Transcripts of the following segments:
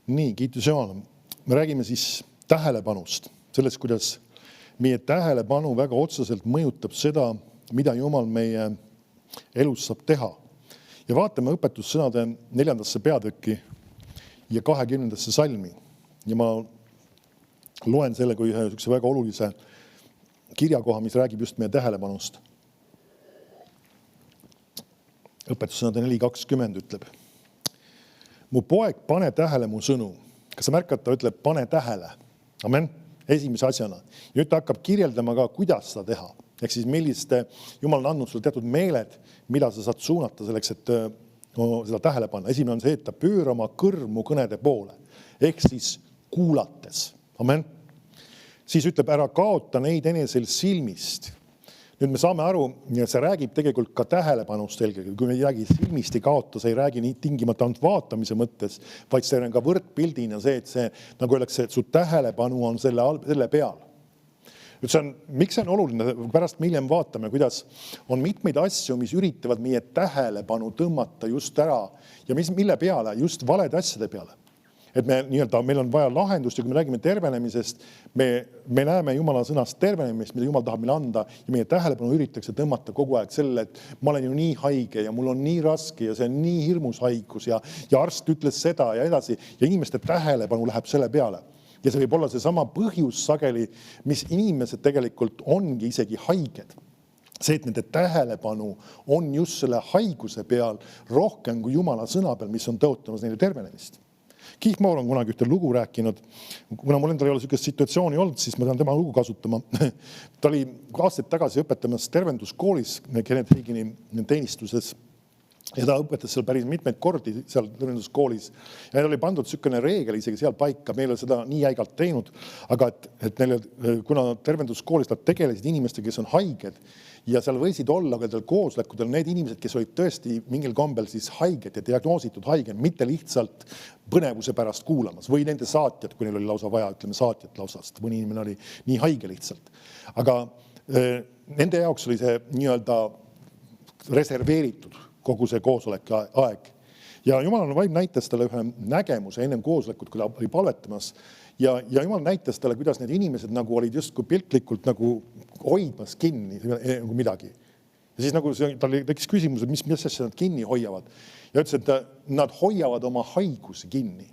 Nii, kiitus Jumalale. Me räägime siis tähelepanust, sellest, kuidas meie tähelepanu väga otseselt mõjutab seda, mida Jumal meie elus saab teha. Ja vaatame õpetussõnade 4. peatükki ja 20. salmi. Ja ma loen selle kui ühe väga olulise kirjakoha, mis räägib just meie tähelepanust. Õpetussõnade 4.20 ütleb: mu poeg, pane tähele mu sõnu. Kas sa märkad, ta ütleb, pane tähele. Amen. Esimese asjana. Ja nüüd ta hakkab kirjeldama ka, kuidas seda teha. Ehk siis milliste Jumal on andnud sulle teatud meeled, mida sa saad suunata selleks, et seda tähele panna. Esimene on see, et ta pööra oma kõrmu kõnede poole. Ehk siis kuulates. Amen. Siis ütleb, ära kaota neid enesel silmist. Nüüd me saame aru, ja see räägib tegelikult ka tähelepanust eelkõige. Kui me ei räägi silmist ei kaota, see ei räägi nii tingimata ainult vaatamise mõttes, vaid see on ka võrdpildina see, et see, nagu öeldakse, et su tähelepanu on selle peal. Miks see on oluline? Pärast me hiljem vaatame, kuidas on mitmeid asju, mis üritavad meie tähelepanu tõmmata just ära ja mille peale, just valede asjade peale. Et meil on vaja lahendust ja kui me räägime tervenemisest, me näeme Jumala sõnast tervenemist, mida Jumal tahab meile anda ja meie tähelepanu üritatakse tõmmata kogu aeg selle, et ma olen ju nii haige ja mul on nii raske ja see on nii hirmus haigus ja arst ütles seda ja edasi ja inimeste tähelepanu läheb selle peale. Ja see võib olla see sama põhjus sageli, mis inimesed tegelikult ongi isegi haiged. See, et nende tähelepanu on just selle haiguse peal rohkem kui Jumala sõna peal, mis on tõotamas neile tervenemist. Keith Moore on kunagi ühte lugu rääkinud. Kuna mul endal ei ole sellist situatsiooni olnud, siis ma saan tema lugu kasutama. Ta oli aastaid tagasi õpetamas tervenduskoolis Kenneth Hagini teenistuses. Ja ta õpetas seal päris mitmeid kordi seal tervenduskoolis. Ja neil oli pandud selline reegel isegi seal paika. Meil ei ole seda nii jäigalt teinud, aga et neil, kuna tervenduskoolis nad tegelesid inimestega, kes on haiged ja seal võisid olla ka koosolekudel need inimesed, kes olid tõesti mingil kombel siis haiged ja diagnoositud haiged, mitte lihtsalt põnevuse pärast kuulamas või nende saatjad, kui neil oli lausa vaja, ütleme saatjat lausast. Mõni inimene oli nii haige lihtsalt. Aga nende jaoks oli see nii-öelda reserveeritud kogu see koosolek aeg. Ja Jumal vaim näitas talle ühe nägemuse ennem koosolekut, kui ta oli palvetamas. Ja Jumal näitas talle, kuidas need inimesed nagu olid just kui piltlikult nagu hoidmas kinni nagu midagi. Ja siis nagu tal tekkis küsimus, et mis asja nad kinni hoiavad. Ja ütles, et nad hoiavad oma haigusi kinni.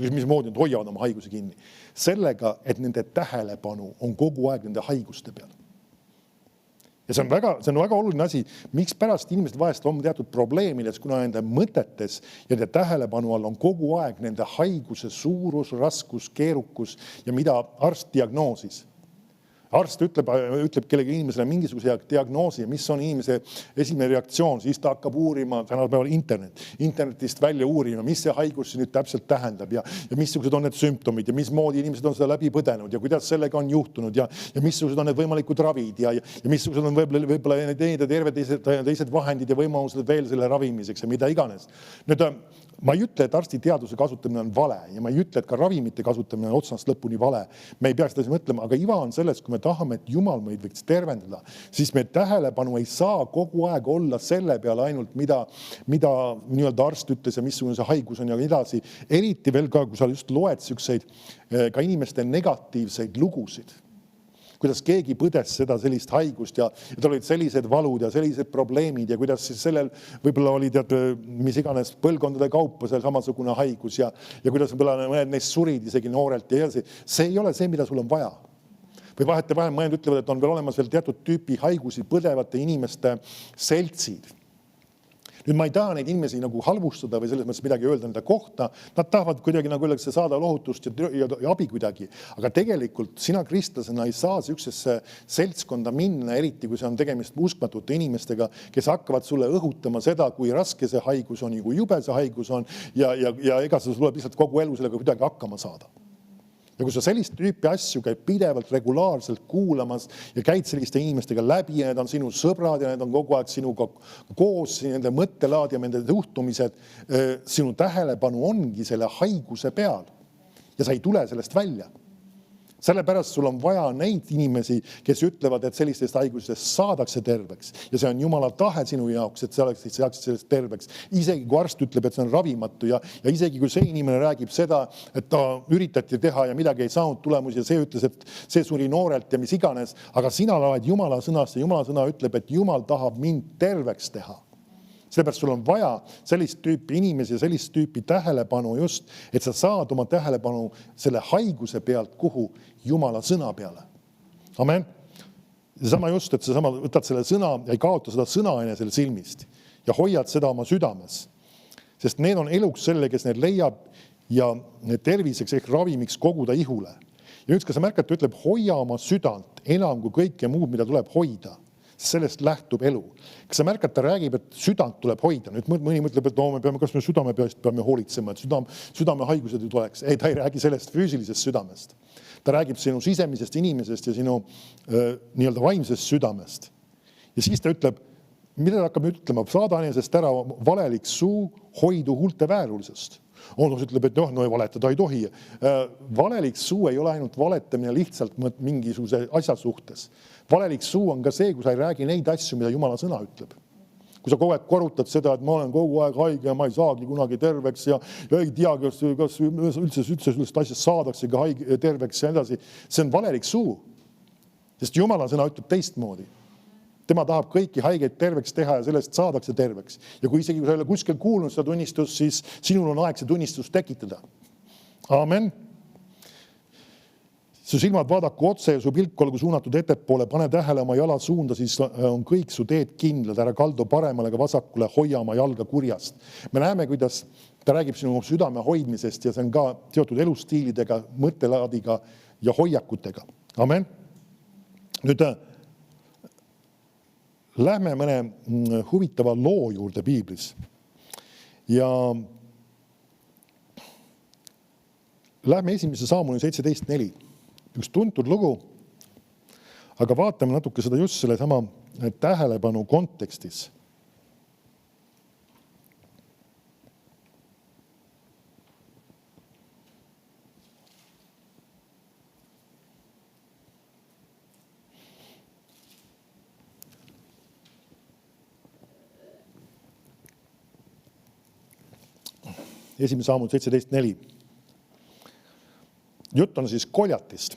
Mismoodi nad hoiavad oma haigusi kinni? Sellega, et nende tähelepanu on kogu aeg nende haiguste peal. Ja see on väga oluline asi, miks pärast inimesed vahest on teatud probleemides, kuna nende mõtetes ja nende tähelepanu all on kogu aeg nende haiguse suurus, raskus, keerukus ja mida arst diagnoosis. Arst ütleb kellegi inimesele mingisuguse diagnoosi, mis on inimese esimene reaktsioon, siis ta hakkab uurima, tänapäeval internetist välja uurima, mis see haigus nüüd täpselt tähendab ja missugused on need sümptomid ja mismoodi inimesed on seda läbi põdenud ja kuidas sellega on juhtunud ja missugused on need võimalikud ravid ja missugused on võib-olla need teised vahendid ja võimalused veel selle ravimiseks ja mida iganes. Nüüd, ma ei ütle, et arstiteaduse kasutamine on vale ja ma ei ütle, et ka ravimite kasutamine on otsast lõpuni vale. Me ei peaks seda mõtlema, aga iva on selles, kui me tahame, et Jumal meid võiks tervendada, siis me tähelepanu ei saa kogu aeg olla selle peale ainult, mida nii-öelda arst ütles ja missugune see haigus on ja edasi. Eriti veel ka, kui sa just loed selliseid ka inimeste negatiivseid lugusid. Kuidas keegi põdes seda sellist haigust ja tal olid sellised valud ja sellised probleemid ja kuidas siis sellel võib-olla oli mis iganes põlvkondade kaupa seal samasugune haigus ja kuidas võib-olla mõned neist surid isegi noorelt ja edasi. See ei ole see, mida sul on vaja. Või vahetevahel mõned ütlevad, et on veel olemas veel teatud tüüpi haigusi põdevate inimeste seltsid. Nüüd ma ei taha neid inimesi nagu halvustada või selles mõttes midagi öelda nende kohta. Nad tahavad kuidagi nagu öeldakse saada lohutust ja abi kuidagi. Aga tegelikult sina kristlasena ei saa sellisesse seltskonda minna, eriti kui see on tegemist uskmatute inimestega, kes hakkavad sulle õhutama seda, kui raske see haigus on ja kui jube see haigus on ja ega sa tuleb lihtsalt kogu elu sellega kuidagi hakkama saada. Ja kui sa sellist tüüpi asju käid pidevalt regulaarselt kuulamas ja käid selliste inimestega läbi ja need on sinu sõbrad ja need on kogu aeg sinuga koos, nende mõttelaad ja nende juhtumised, sinu tähelepanu ongi selle haiguse peal ja sa ei tule sellest välja. Sellepärast sul on vaja neid inimesi, kes ütlevad, et sellistest haigustest saadakse terveks. Ja see on Jumala tahe sinu jaoks, et saaksid sellest terveks. Isegi kui arst ütleb, et see on ravimatu ja isegi kui see inimene räägib seda, et ta üritati teha ja midagi ei saanud tulemusi ja see ütles, et see suri noorelt ja mis iganes. Aga sina loed Jumala sõnast ja Jumala sõna ütleb, et Jumal tahab mind terveks teha. Sellepärast sul on vaja sellist tüüpi inimesi ja sellist tüüpi tähelepanu just, et sa saad oma tähelepanu selle haiguse pealt, kuhu Jumala sõna peale. Amen. Seesama just, et sa võtad selle sõna ja ei kaota seda sõna enesel silmist ja hoiad seda oma südames. Sest need on eluks selle, kes need leiab ja terviseks ehk ravimiks koguda ihule. Ja nüüd, kas sa märkad, ütleb, hoia oma südant enam kui kõike muud, mida tuleb hoida. Sellest lähtub elu. Kas sa märkad, ta räägib, et südant tuleb hoida. Nüüd mõni mõtleb, et me peame, kas me südame peast peame hoolitsema, et südamehaigused ei tuleks. Ei, ta ei räägi sellest füüsilisest südamest. Ta räägib sinu sisemisest inimesest ja sinu nii-öelda vaimsest südamest. Ja siis ta ütleb, mida ta hakkab ütlema, saada enesest ära valelik suu, hoidu huulte väärulisest. Oodus ütleb, et no valetada ei tohi. Valelik suu ei ole ainult valetamine lihtsalt mingisuguse asja suhtes. Valelik suu on ka see, kui sa ei räägi neid asju, mida Jumala sõna ütleb. Kui sa kogu aeg korrutad seda, et ma olen kogu aeg haige ja ma ei saagi kunagi terveks ja ei tea, kas üldse sellest asjast saadaksegi terveks ja edasi. See on valelik suu. Sest Jumala sõna ütleb teistmoodi. Tema tahab kõiki haigeid terveks teha ja sellest saadakse terveks. Ja kui isegi sa ei ole kuskil kuulnud seda tunnistust, siis sinul on aeg see tunnistus tekitada. Amen. Su silmad vaadaku otse ja su pilk olgu suunatud ettepoole, pane tähele oma jala suunda, siis on kõik su teed kindlad, ära kaldu paremale ega vasakule, hoia oma jalga kurjast. Me näeme, kuidas ta räägib sinu südame hoidmisest ja see on ka seotud elustiilidega, mõttelaadiga ja hoiakutega. Amen. Nüüd lähme mõne huvitava loo juurde Piiblis. Ja lähme 1. Saamuni 17.4. Üks tuntud lugu, aga vaatame natuke seda just selle sama tähelepanu kontekstis. Esimene Saamul 17.4. Jutt on siis Koljatist.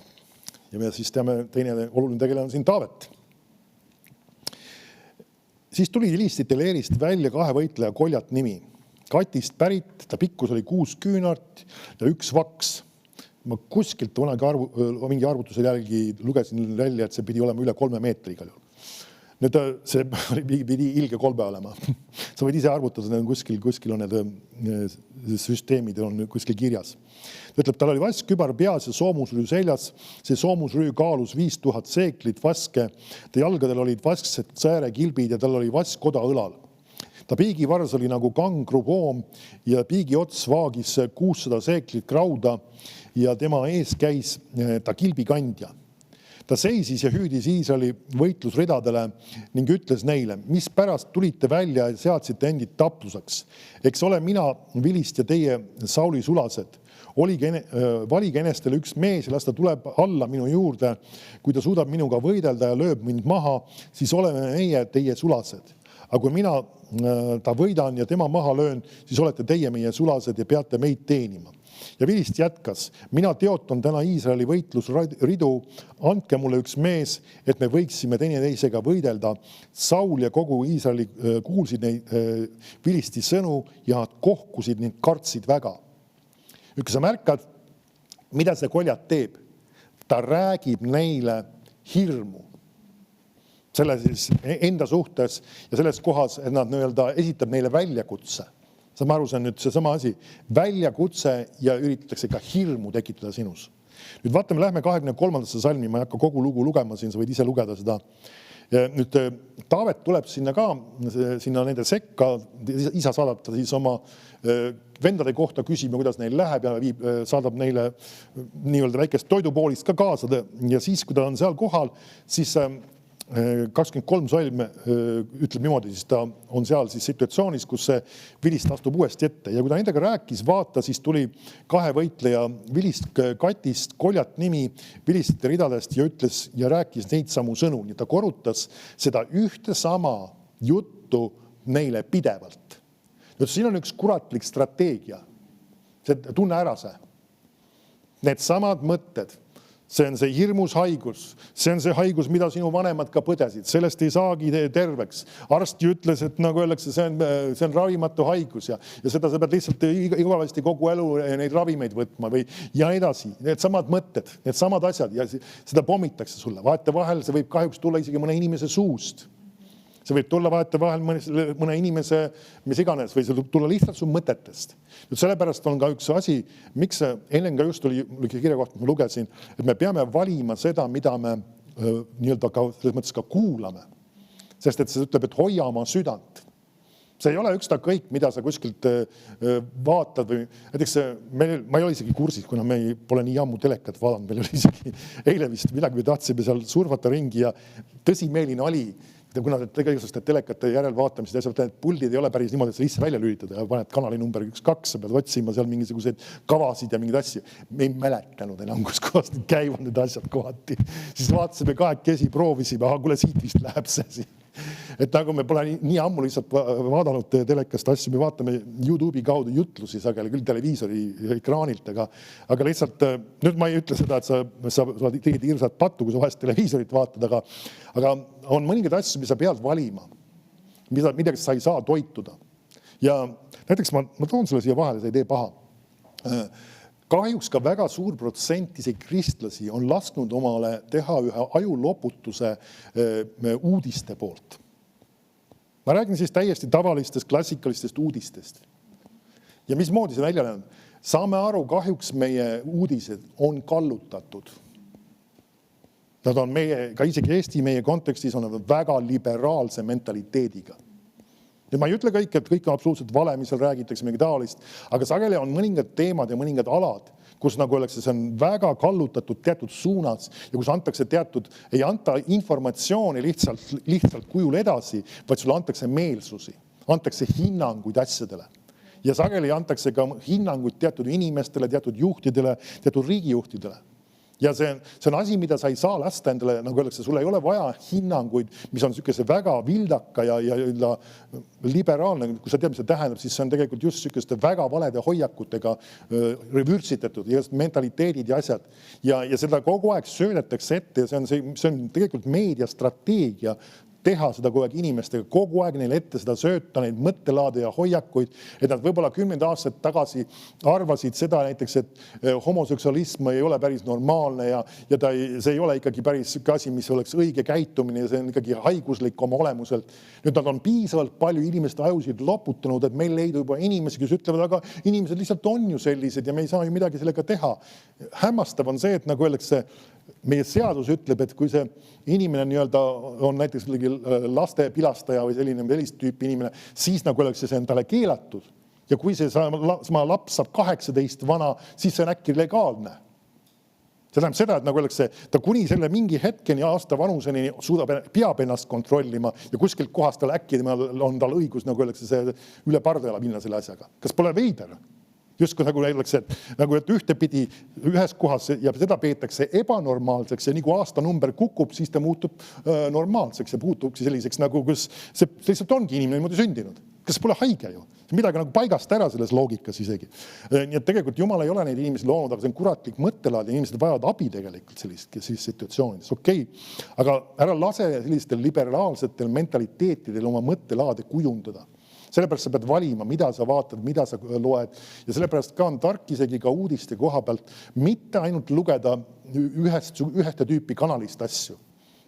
Ja me siis teame, teine oluline tegelane on siin Taavet. Siis tuli Filistite leerist välja 2 võitleja Koljat nimi. Katist pärit, ta pikkus oli 6 küünart ja 1 vaks. Ma kuskilt mingi arvutuse jälgi lugesin välja, et see pidi olema üle 3 meetri igal juhul. Nüüd see pidi ilge kolbe olema. Sa võid ise arvutada, kuskil on need süsteemid on kuskil kirjas. Ta ütleb, tal oli vaskkübar peas ja soomusrüü seljas. See soomusrüü kaalus 5000 seeklit vaske. Ta jalgadel olid vasksed säärekilbid ja tal oli vaskkoda õlal. Ta piigivars oli nagu kangrupoom ja piigi ots vaagis 600 seeklit rauda ja tema ees käis ta kilbikandja. Ta seisis ja hüüdis Iisraeli võitlusridadele ning ütles neile, mis pärast tulite välja ja seadsite endid tapluseks. Eks ole mina vilist ja teie Sauli sulased. Valige enestele üks mees ja las ta tuleb alla minu juurde. Kui ta suudab minuga võidelda ja lööb mind maha, siis oleme meie teie sulased. Aga kui mina ta võidan ja tema maha löön, siis olete teie meie sulased ja peate meid teenima. Ja vilist jätkas, mina teotan täna Iisraeli võitlusridu, andke mulle üks mees, et me võiksime teineteisega võidelda. Saul ja kogu Iisraeli kuulsid neid vilisti sõnu ja nad kohkusid ning kartsid väga. Kui sa märkad, mida see Koljat teeb? Ta räägib neile hirmu. Selle siis enda suhtes ja selles kohas, et nad esitab neile väljakutse. Saame aru, see on nüüd see sama asi. Väljakutse ja üritatakse ka hirmu tekitada sinus. Nüüd vaatame, lähme 23. salmi, ma ei hakka kogu lugu lugema siin, sa võid ise lugeda seda. Nüüd Taavet tuleb sinna nende sekka, isa saadab ta siis oma vendade kohta küsima, kuidas neil läheb ja saadab neile nii-öelda väikest toidupoolist ka kaasa. Ja siis, kui ta on seal kohal, siis 23 salm ütleb niimoodi, siis ta on seal siis situatsioonis, kus see Vilist astub uuesti ette ja kui ta nendega rääkis, vaata, siis tuli kahe võitleja Vilist Katist, Koljat nimi Vilistite ridadest ja ütles ja rääkis neid samu sõnu. Nii ta korrutas seda ühte sama juttu neile pidevalt. Siin on üks kuratlik strateegia. Tunne ära see. Need samad mõtted. See on see hirmus haigus. See on see haigus, mida sinu vanemad ka põdesid. Sellest ei saagi terveks. Arst ütles, et nagu öeldakse, see on ravimatu haigus ja seda sa pead lihtsalt igavesti kogu elu neid ravimeid võtma või ja edasi. Need samad mõtted, need samad asjad ja seda pommitakse sulle. Vahetevahel see võib kahjuks tulla isegi mõne inimese suust. See võib tulla vahetevahel mõne inimese, mis iganes, või see võib tulla lihtsalt su mõtetest. Sellepärast on ka üks asi, miks enne ka just oli kirja kohta, ma lugesin, et me peame valima seda, mida me nii-öelda ka, selles mõttes ka kuulame. Sest et see ütleb, et hoia oma südant. See ei ole ükskõik, mida sa kuskilt vaatad või näiteks ma ei ole isegi kursis, kuna me pole nii ammu telekat vaadanud, meil oli isegi eile vist midagi või tahtsime seal surfata ringi ja tõsimeeline oli, kuna tegelikult telekate järelvaatamised ja need puldid ei ole päris niimoodi, et sa lihtsalt välja lülitada ja paned kanali number 1-2, sa pead otsima seal mingisuguseid kavasid ja mingeid asju. Me ei mäletanud enam, kus kohast käivad need asjad kohati. Siis vaatasime kahekesi, proovisime, kuule siit vist läheb see. Et nagu me pole nii ammu lihtsalt vaadanud telekast asju, me vaatame YouTube'i kaudu jutlusi sageli küll televiisori ekraanilt, aga lihtsalt, nüüd ma ei ütle seda, et sa tegid hirsat pattu, kui sa vahest televiisorit vaatad, aga on mõningaid asju, mis sa pead valima, midagi sa ei saa toituda. Ja näiteks ma toon selle siia vahele, see ei tee paha. Kahjuks ka väga suur protsent isegi kristlasi on lasknud omale teha ühe ajuloputuse uudiste poolt. Ma räägin siis täiesti tavalistest klassikalistest uudistest. Ja mismoodi see välja on? Saame aru, kahjuks meie uudised on kallutatud. Nad on ka isegi Eesti meie kontekstis on väga liberaalse mentaliteediga. Ja ma ei ütle kõik, et kõik on absoluutselt vale, mis seal räägitakse mingi taolist, aga sageli on mõningad teemad ja mõningad alad, kus nagu öeldakse, see on väga kallutatud teatud suunas ja kus antakse ei anta informatsiooni lihtsalt kujul edasi, vaid sulle antakse meelsusi, antakse hinnanguid asjadele. Ja sageli antakse ka hinnanguid teatud inimestele, teatud juhtidele, teatud riigijuhtidele. Ja see on asi, mida sa ei saa lasta endale, nagu öeldakse, sulle ei ole vaja hinnanguid, mis on niisuguse väga vildaka ja liberaalne, kui sa tead, mis see tähendab, siis see on tegelikult just niisuguste väga valede hoiakutega vürtsitatud ja mentaliteedid ja asjad. Ja seda kogu aeg söödetakse ette ja see on tegelikult meediastrateegia teha seda kogu aeg inimestega, kogu aeg neile ette seda sööta, neid mõttelaade ja hoiakuid, et nad võib-olla 10 aastat tagasi arvasid seda näiteks, et homoseksualism ei ole päris normaalne ja see ei ole ikkagi päris asi, mis oleks õige käitumine ja see on ikkagi haiguslik oma olemuselt. Nüüd nad on piisavalt palju inimeste ajusid loputanud, et meil leidub juba inimesi, kes ütlevad, aga inimesed lihtsalt on ju sellised ja me ei saa ju midagi sellega teha. Hämmastav on see, et nagu öeldakse, meie seadus ütleb, et kui see inimene nii-öelda on näiteks laste pilastaja või selline sellist tüüpi inimene, siis nagu öeldakse, see on talle keelatud. Ja kui see sama laps saab 18 vana, siis see on äkki legaalne. See tähendab seda, et nagu öeldakse, ta kuni selle mingi hetkeni aasta vanuseni peab ennast kontrollima ja kuskilt kohast tal äkki on tal õigus, nagu öeldakse, see üle pardela minna selle asjaga. Kas pole veider? Just kui nagu öeldakse, et ühtepidi ühes kohas ja seda peetakse ebanormaalseks ja nii kui aastanumber kukub, siis ta muutub normaalseks ja puutubki selliseks, nagu kus see lihtsalt ongi inimene niimoodi sündinud. Kas pole haige ju? Midagi nagu paigast ära selles loogikas isegi. Nii et tegelikult Jumal ei ole neid inimesi loonud, aga see on kuratlik mõttelaad ja inimesed vajavad abi tegelikult sellistes situatsioonides. Okei, aga ära lase sellistel liberaalsetel mentaliteetidel oma mõttelaade kujundada. Sellepärast sa pead valima, mida sa vaatad, mida sa loed ja sellepärast ka on tark isegi ka uudiste koha pealt mitte ainult lugeda ühte tüüpi kanalist asju,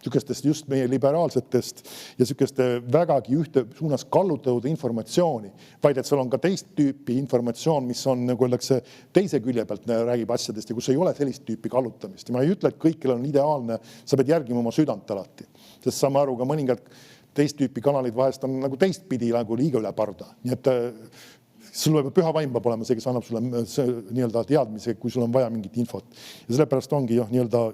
niisugustest just meie liberaalsetest ja niisuguste vägagi ühte suunas kallutatud informatsiooni, vaid et sul on ka teist tüüpi informatsioon, mis on, nagu öeldakse, teise külje pealt räägib asjadest ja kus ei ole sellist tüüpi kallutamist. Ja ma ei ütle, et kõikil on ideaalne, sa pead järgima oma südant alati, sest saame aru ka mõningad teist tüüpi kanalid vahest on nagu teistpidi nagu liiga üle parda. Nii et sul püha vaim peab olema see, kes annab sulle nii-öelda teadmise, kui sul on vaja mingit infot. Ja sellepärast ongi nii-öelda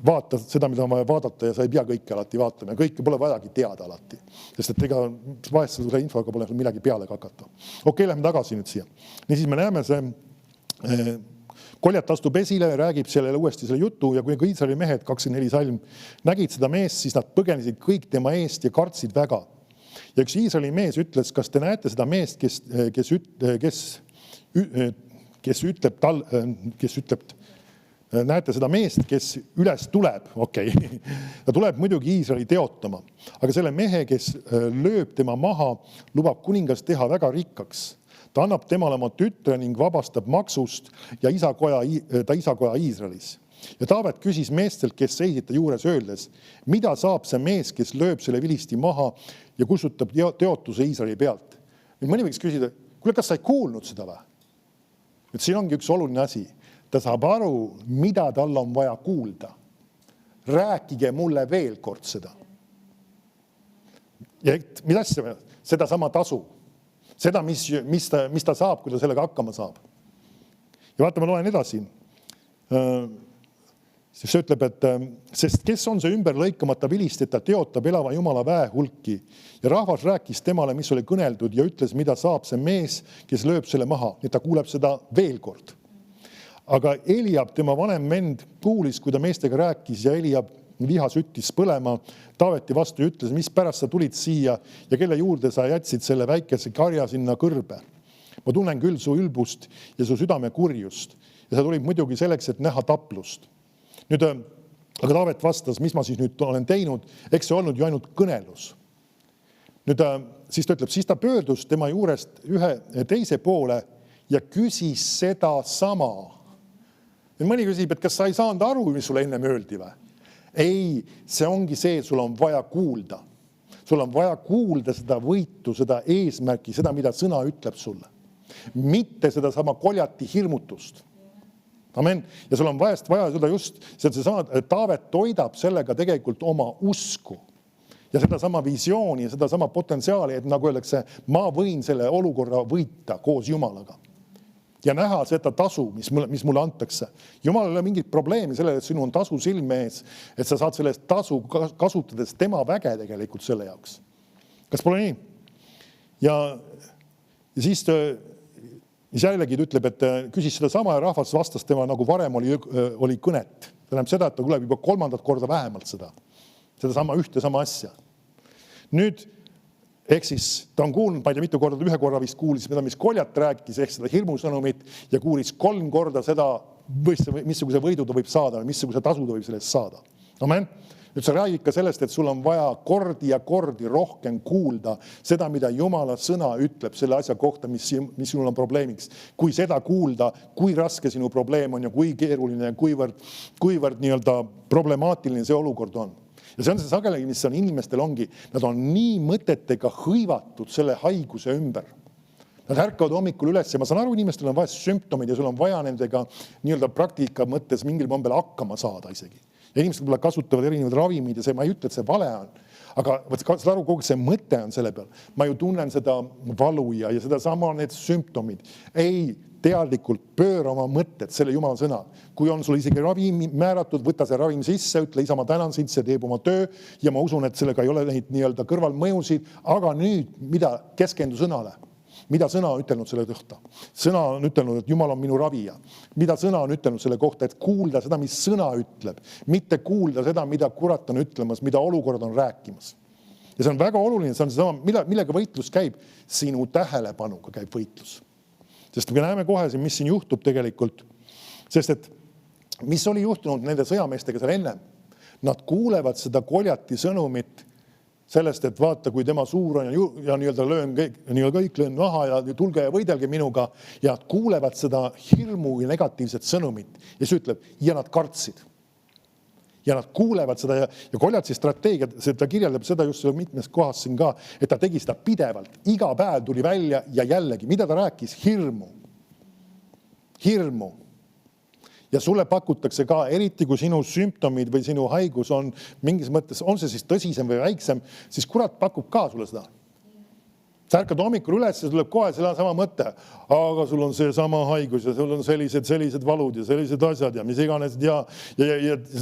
vaata seda, mida on vaja vaadata ja sa ei pea kõike alati vaatama ja kõike pole vajagi teada alati. Sest et ega vahest selle infoga pole millagi peale hakata. Okei, lähme tagasi nüüd siia. Niisiis me näeme see Koljat astub esile ja räägib sellele uuesti selle jutu ja kui Iisraeli mehed 24 salm nägid seda meest, siis nad põgenesid kõik tema eest ja kartsid väga. Ja üks Iisraeli mees ütles, kas te näete seda meest, kes ütleb, näete seda meest, kes üles tuleb, okei. Ta tuleb muidugi Iisraeli teotama, aga selle mehe, kes lööb tema maha, lubab kuningas teha väga rikkaks. Ta annab temale oma tütre ning vabastab maksust ja ta isakoja Iisraelis. Ja Taavet küsis meestelt, kes seisid ta juures öeldes, mida saab see mees, kes lööb selle vilisti maha ja kustutab teotuse Iisraeli pealt. Nüüd mõni võiks küsida, kuule, kas sa ei kuulnud seda või? Et siin ongi üks oluline asi. Ta saab aru, mida tal on vaja kuulda. Rääkige mulle veel kord seda. Ja mida asja? Seda sama tasu. Seda, mis ta saab, kui ta sellega hakkama saab. Ja vaata, ma loen edasi. See ütleb, et sest kes on see ümber lõikamata vilist, et ta teotab elava Jumala väe hulki. Ja rahvas rääkis temale, mis oli kõneldud ja ütles, mida saab see mees, kes lööb selle maha. Nii ta kuuleb seda veel kord. Aga Eliab, tema vanem vend, kuulis, kui ta meestega rääkis ja Eliab viha süttis põlema Taaveti vastu ja ütles, mis pärast sa tulid siia ja kelle juurde sa jätsid selle väikese karja sinna kõrbe. Ma tunnen küll su ülbust ja su südame kurjust ja sa tulid muidugi selleks, et näha taplust. Nüüd, aga Taavet vastas, mis ma siis nüüd olen teinud, eks see olnud ju ainult kõnelus. Nüüd, siis ta ütleb, siis ta pöördus tema juurest ühe teise poole ja küsis seda sama. Ja mõni küsib, et kas sa ei saanud aru, mis sulle enne öeldi või? Ei, see ongi see, sul on vaja kuulda. Sul on vaja kuulda seda võitu, seda eesmärki, seda, mida sõna ütleb sulle. Mitte seda sama Koljati hirmutust. Amen. Ja sul on vaja seda just, seesama Taavet toidab sellega tegelikult oma usku. Ja seda sama visiooni ja seda sama potentsiaali, et nagu öeldakse, ma võin selle olukorra võita koos Jumalaga. Ja näha seda tasu, mis mulle antakse. Jumal ei ole mingit probleemi sellele, et sinu on tasu silme ees, et sa saad sellest tasu kasutades tema väge tegelikult selle jaoks. Kas pole nii? Ja siis jällegi ta ütleb, et küsis seda sama ja rahvas vastas tema nagu varem oli kõnet. Tähendab seda, et ta tuleb juba 3. korda vähemalt seda sama ühte sama asja. Nüüd ehk siis ta on kuulnud, ma ei tea mitu korda, ühe korra vist kuulis, mis Koljat rääkis, ehk seda hirmusõnumit ja kuulis 3 korda seda, missuguse võidu ta võib saada või missuguse tasu ta võib sellest saada. Amen. Nüüd sa räägid ka sellest, et sul on vaja kordi ja kordi rohkem kuulda seda, mida Jumala sõna ütleb selle asja kohta, mis sinul on probleemiks. Kui seda kuulda, kui raske sinu probleem on ja kui keeruline ja kuivõrd nii-öelda problemaatiline see olukord on. Ja see on see sageli, mis on inimestel ongi. Nad on nii mõtetega hõivatud selle haiguse ümber. Nad ärkavad hommikul üles ja ma saan aru, inimestel on vaja sümptomid ja sul on vaja nendega nii-öelda praktika mõttes mingil moel hakkama saada isegi. Ja inimesed võib-olla kasutavad erinevad ravimid ja see, ma ei ütle, et see vale on. Aga saad aru, kogu see mõte on selle peal. Ma ju tunnen seda valu ja seda sama need sümptomid. Ei, teadlikult pööra oma mõtted selle Jumala sõna. Kui on sul isegi ravim määratud, võta see ravim sisse, ütle, isa, ma tänan sind, see teeb oma töö ja ma usun, et sellega ei ole neid nii-öelda kõrvalmõjusid, aga nüüd, mida keskendu sõnale? Mida sõna on ütelnud selle kohta? Sõna on ütelnud, et Jumal on minu ravija. Mida sõna on ütelnud selle kohta, et kuulda seda, mis sõna ütleb, mitte kuulda seda, mida kurat on ütlemas, mida olukord on rääkimas. Ja see on väga oluline, see on seesama, millega võitlus käib, sinu tähelepanuga käib võitlus. Sest me näeme kohe, mis siin juhtub tegelikult. Sest et mis oli juhtunud nende sõjameestega seal ennem? Nad kuulevad seda Koljati sõnumit sellest, et vaata, kui tema suur on ja nii-öelda kõik löön maha ja tulge ja võidelge minuga ja nad kuulevad seda hirmu ja negatiivset sõnumit ja see ütleb, ja nad kartsid. Ja nad kuulevad seda ja Koljatsi strateegia, ta kirjeldab seda just mitmes kohas siin ka, et ta tegi seda pidevalt. Iga päev tuli välja ja jällegi, mida ta rääkis? Hirmu. Hirmu. Ja sulle pakutakse ka, eriti kui sinu sümptomid või sinu haigus on mingis mõttes, on see siis tõsisem või väiksem, siis kurat pakub ka sulle seda. Sa ärkad hommikul üles ja tuleb kohe sama mõte, aga sul on see sama haigus ja sul on sellised valud ja sellised asjad ja mis iganes ja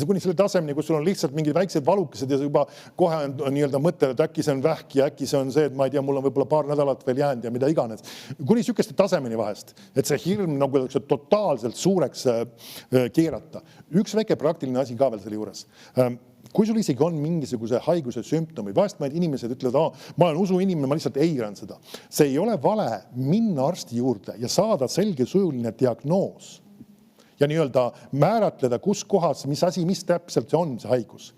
kuni selle tasemeni, kus sul on lihtsalt mingid väiksed valukesed ja juba kohe on nii-öelda mõte, et äkki see on vähk ja äkki see on see, et ma ei tea, mul on võib-olla paar nädalat veel jäänud ja mida iganes. Kuni sükeste tasemeni vahest, et see hirm nagu totaalselt suureks keerata. Üks väike praktiline asi ka veel selle juures. Kui sul isegi on mingisuguse haiguse sümptomid, vahest inimesed ütlevad, ma olen usuinimene, ma lihtsalt eiran seda. See ei ole vale minna arsti juurde ja saada selge sujuline diagnoos ja nii-öelda määratleda, kus kohas, mis asi, mis täpselt see on, see haigus.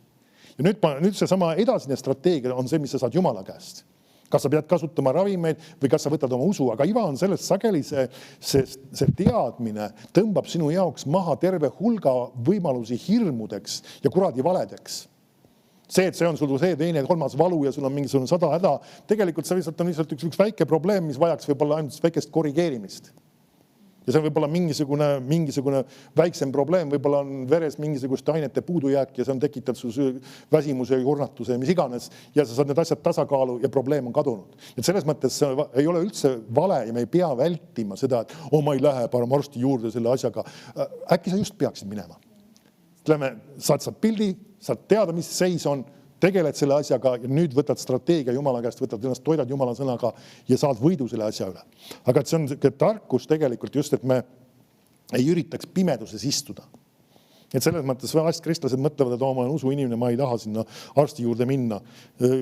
Ja nüüd see sama edasine strateegia on see, mis sa saad Jumala käest. Kas sa pead kasutama ravimeid või kas sa võtad oma usu, aga iva on sellest sageli see teadmine tõmbab sinu jaoks maha terve hulga võimalusi hirmudeks ja kuradi valedeks. See, et see on sul see teine, kolmas valu ja sul on mingisugune 100 häda, tegelikult see on lihtsalt üks väike probleem, mis vajaks võib-olla ainult väikest korrigeerimist. Ja see on võib-olla mingisugune väiksem probleem, võib-olla on veres mingisugust ainete puudujääk ja see on tekitanud su väsimuse ja kurnatuse ja mis iganes ja sa saad need asjad tasakaalu ja probleem on kadunud. Et selles mõttes see ei ole üldse vale ja me ei pea vältima seda, et ma ei lähe parem arsti juurde selle asjaga. Äkki sa just peaksid minema. Saad pildi, saad teada, mis seis on, tegeled selle asjaga ja nüüd võtad strateegia Jumala käest, võtad ennast, toidad Jumala sõnaga ja saad võidu selle asja üle. Aga see on tarkus tegelikult just, et me ei üritaks pimeduses istuda. Et selles mõttes vahest kristlased mõtlevad, et ma olen usuinimene, ma ei taha sinna arsti juurde minna.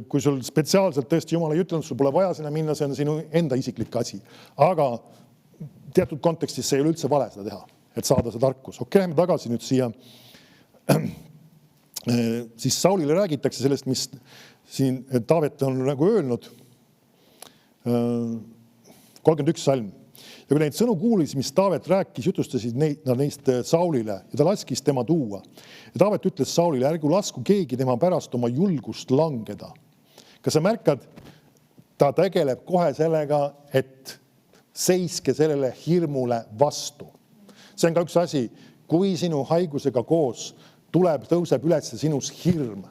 Kui sul spetsiaalselt tõesti Jumala ei ütlenud, sul pole vaja sinna minna, see on sinu enda isiklik asi. Aga teatud kontekstis see ei ole üldse vale seda teha, et saada see tarkus. Okei, lähme tagasi nüüd siia. Siis Saulile räägitakse sellest, mis siin Taavet on nagu öelnud. 31 salm. Ja kui neid sõnu kuulis, mis Taavet rääkis, jutustasid neist Saulile ja ta laskis tema tuua. Ja Taavet ütles Saulile, ärgu lasku keegi tema pärast oma julgust langeda. Kas sa märkad, ta tegeleb kohe sellega, et seiske sellele hirmule vastu. See on ka üks asi, kui sinu haigusega koos tõuseb üles sinus hirm.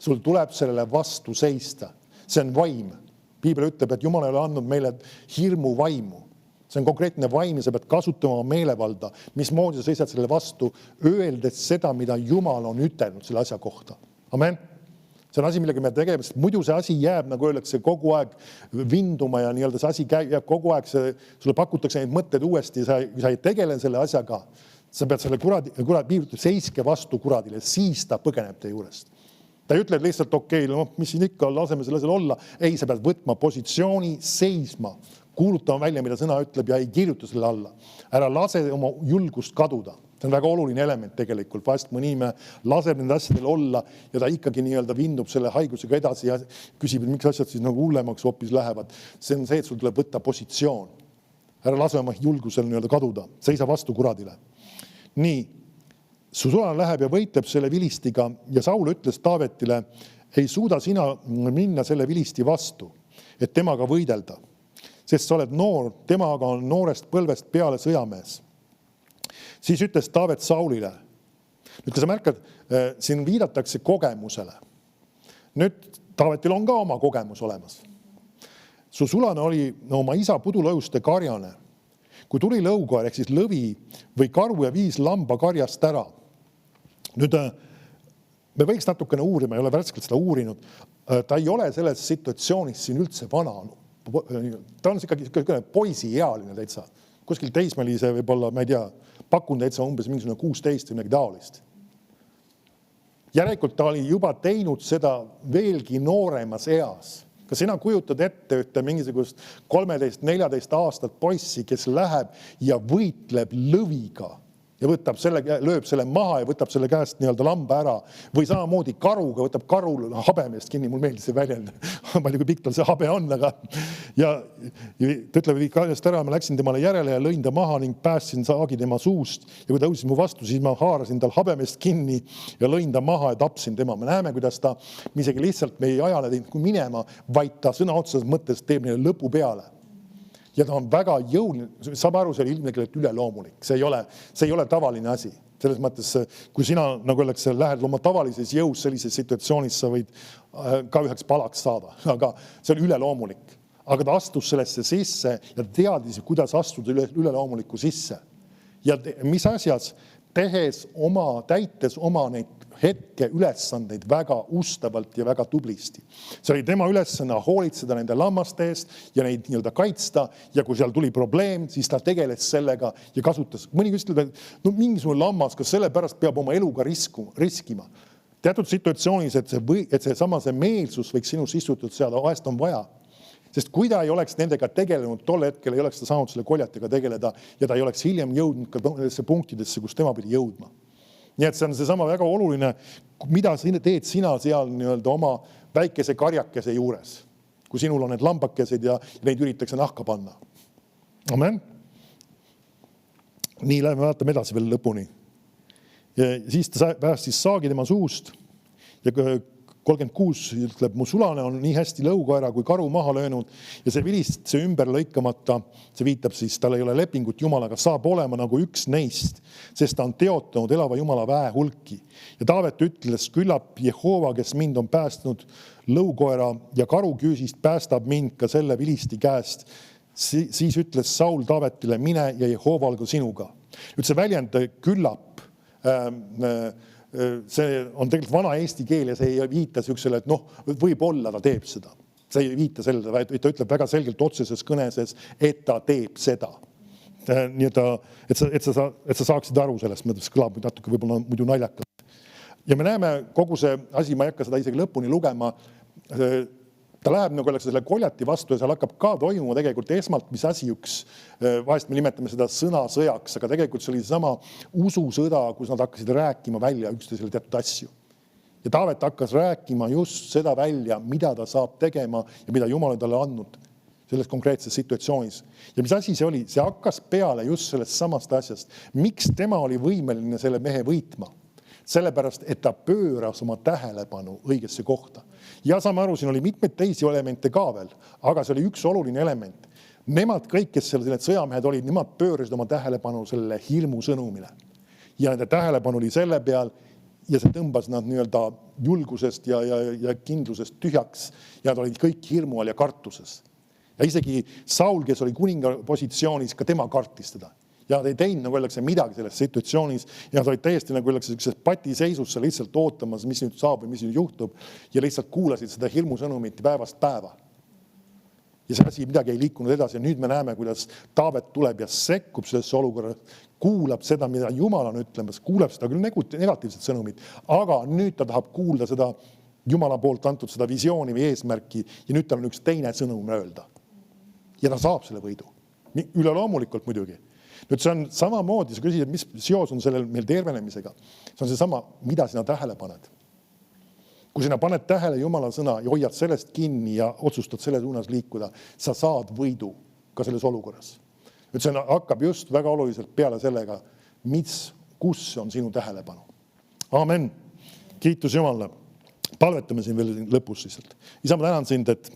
Sul tuleb sellele vastu seista. See on vaim. Piibel ütleb, et Jumal ei ole andnud meile hirmu vaimu. See on konkreetne vaim ja sa pead kasutama meelevalda, mismoodi sa seisad selle vastu, öeldes seda, mida Jumal on ütelnud selle asja kohta. Amen. See on asi, millega me tegeme, sest muidu see asi jääb, nagu öeldakse, kogu aeg vinduma ja nii-öelda see asi jääb kogu aeg, sulle pakutakse neid mõtted uuesti ja sa ei tegele selle asjaga. Sa pead selle piiblitud seiske vastu kuradile, siis ta põgeneb te juurest. Ta ei ütle lihtsalt, okei, mis siin ikka, laseme selle olla. Ei, sa pead võtma positsiooni, seisma, kuulutama välja, mida sõna ütleb ja ei kirjuta selle alla. Ära lase oma julgust kaduda. See on väga oluline element tegelikult. Vahest mõni me laseb nende asjadel olla ja ta ikkagi nii-öelda vindub selle haigusega edasi ja küsib, et miks asjad siis nagu hullemaks hoopis lähevad. See on see, et sul tuleb võtta positsioon. Ära lase oma julgusel nii-öelda kaduda. Seisa vastu kuradile. Nii, su sulane läheb ja võitleb selle vilistiga ja Saul ütles Taavetile, ei suuda sina minna selle vilisti vastu, et temaga võidelda, sest sa oled noor, temaga on noorest põlvest peale sõjamees. Siis ütles Taavet Saulile. Nüüd, kui sa märkad, siin viidatakse kogemusele. Nüüd Taavetil on ka oma kogemus olemas. Su sulane oli oma isa pudulõuste karjane. Kui tuli lõukoer, ehk siis lõvi või karu ja viis lamba karjast ära. Nüüd me võiks natukene uurima, ei ole värskelt seda uurinud. Ta ei ole selles situatsioonis siin üldse vana. Ta on ikkagi poisiealine täitsa. Kuskil teismelise võib-olla, ma ei tea, pakun täitsa umbes mingisugune 16 või midagi taolist. Järelikult ta oli juba teinud seda veelgi nooremas eas. Kas sina kujutad ette ühte mingisugust 13-14 aastat poissi, kes läheb ja võitleb lõviga ja lööb selle maha ja võtab selle käest nii-öelda lamba ära või samamoodi karuga, võtab karul habemeest kinni, mul meeldis see väljend, palju kui pikk tal see habe on, aga ja ta ütleb, karjast ära, ma läksin temale järele ja lõin ta maha ning päästsin saagi tema suust ja kui tõusis mu vastu, siis ma haarasin tal habemeest kinni ja lõin ta maha ja tapsin tema. Me näeme, kuidas ta isegi lihtsalt me ei ajale teinud kui minema, vaid ta sõna otseses mõttes teeb neile lõpu peale. Ja ta on väga jõuline, saab aru, see oli ilmselt üleloomulik. See ei ole tavaline asi. Selles mõttes, kui sina, nagu öeldakse, lähed oma tavalises jõus sellises situatsioonis, sa võid ka üheks palaks saada, aga see on üleloomulik. aga ta astus sellesse sisse ja teadis, kuidas astuda üleloomulikku sisse. Ja mis asjas? Täites oma neid hetke ülesandeid väga ustavalt ja väga tublisti. See oli tema ülesanne hoolitseda nende lammaste eest ja neid nii-öelda kaitsta, ja kui seal tuli probleem, siis ta tegeles sellega ja kasutas. Mõni ütleb, et no mingisugune lammas, kas sellepärast peab oma eluga riskima. Teatud situatsioonis, et see meelsus võiks sinus istutud seada, vahest on vaja. Sest kui ta ei oleks nendega tegelenud, tol hetkel ei oleks ta saanud selle koljatiga tegeleda ja ta ei oleks hiljem jõudnud ka nendesse punktidesse, kus tema pidi jõudma. Nii et see on seesama väga oluline, mida teed sina seal nii-öelda oma väikese karjakese juures, kui sinul on need lambakesed ja neid üritatakse nahka panna. Amen. Nii, läheme vaatame edasi veel lõpuni. Ja siis ta päästis saagi tema suust ja 36 ütleb, mu sulane on nii hästi lõukoera kui karu maha löönud ja see vilist, see ümber lõikamata, see viitab siis, tal ei ole lepingut Jumalaga, saab olema nagu üks neist, sest ta on teotanud elava Jumala väe hulki. Ja Taavet ütles, küllap Jehova, kes mind on päästnud lõukoera ja karu küüsist, päästab mind ka selle vilisti käest. Siis ütles Saul Taavetile, mine ja Jehova olgu sinuga. Nüüd see väljend küllap, see on tegelikult vana eesti keel ja see ei viita sellisele, et võib-olla ta teeb seda. See ei viita sellele, vaid ta ütleb väga selgelt otseses kõneses, et ta teeb seda. Nii et sa saaksid aru sellest, mõttes kõlab natuke võib-olla muidu naljakalt. Ja me näeme kogu see asi, ma ei hakka seda isegi lõpuni lugema, ta läheb nagu selle koljati vastu ja seal hakkab ka toimuma tegelikult esmalt, mis asi üks, vahest me nimetame seda sõnasõjaks, aga tegelikult see oli sama ususõda, kus nad hakkasid rääkima välja üksteisele teatud asju. Ja Taavet hakkas rääkima just seda välja, mida ta saab tegema ja mida Jumal on talle andnud selles konkreetses situatsioonis. Ja mis asi see oli? See hakkas peale just sellest samast asjast. Miks tema oli võimeline selle mehe võitma? Sellepärast, et ta pööras oma tähelepanu õigesse kohta. Ja saame aru, siin oli mitmeid teisi elemente ka veel, aga see oli üks oluline element. Nemad kõik, kes need sõjamehed olid, nemad pöörasid oma tähelepanu selle hirmu sõnumile. Ja nende tähelepanu oli selle peal ja see tõmbas nad nii-öelda julgusest ja kindlusest tühjaks ja nad olid kõik hirmu all ja kartuses. Ja isegi Saul, kes oli kuninga positsioonis, ka tema kartis teda. Ja ta ei teinud nagu öeldakse midagi selles situatsioonis ja ta olid täiesti nagu öeldakse sellises patiseisus seal lihtsalt ootamas, mis nüüd saab või mis nüüd juhtub ja lihtsalt kuulasid seda hirmu sõnumit päevast päeva. Ja see asi midagi ei liikunud edasi ja nüüd me näeme, kuidas Taavet tuleb ja sekkub sellesse olukorra, kuulab seda, mida Jumal on ütlemas, kuulab seda küll negatiivset sõnumit, aga nüüd ta tahab kuulda seda Jumala poolt antud seda visiooni või eesmärki ja nüüd tal on üks teine sõnum öelda. Ja ta saab selle võidu. Üleloomulikult muidugi. Nüüd see on samamoodi, sa küsid, et mis seos on sellel meil tervenemisega. See on see sama, mida sina tähele paned. Kui sina paned tähele Jumala sõna ja hoiad sellest kinni ja otsustad selle suunas liikuda, sa saad võidu ka selles olukorras. Nüüd see hakkab just väga oluliselt peale sellega, kus on sinu tähelepanu. Amen. Kiitus Jumalale. Palvetame siin veel lõpus lihtsalt. Isa, ma tänan sind, et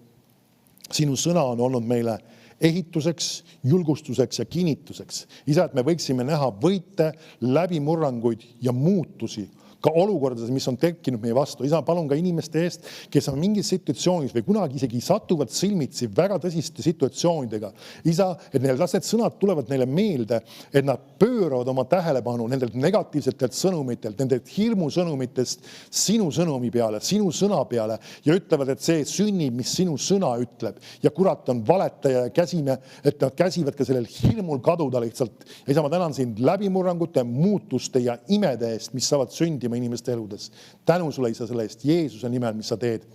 sinu sõna on olnud meile ehituseks, julgustuseks ja kinnituseks. Isa, et me võiksime näha võite, läbimurranguid ja muutusi ka olukordades, mis on tekkinud meie vastu. Isa, palun ka inimeste eest, kes on mingis situatsioonis või kunagi isegi satuvad silmitsi väga tõsiste situatsioonidega. Isa, et need sõnad tulevad neile meelde, et nad pööravad oma tähelepanu nendelt negatiivsetelt sõnumitelt, nendelt hirmu sõnumitest sinu sõnumi peale, sinu sõna peale ja ütlevad, et see sünnib, mis sinu sõna ütleb. Ja kurat on valetaja ja käsime, et nad käsivad ka sellel hirmul kaduda lihtsalt. Ja isa, ma tänan sind läbimurrangute, muutuste ja imede eest, mis saavad sündima inimeste eludes. Tänu sulle, isa, selle eest Jeesuse nimel, mis sa teed.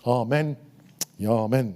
Amen ja amen.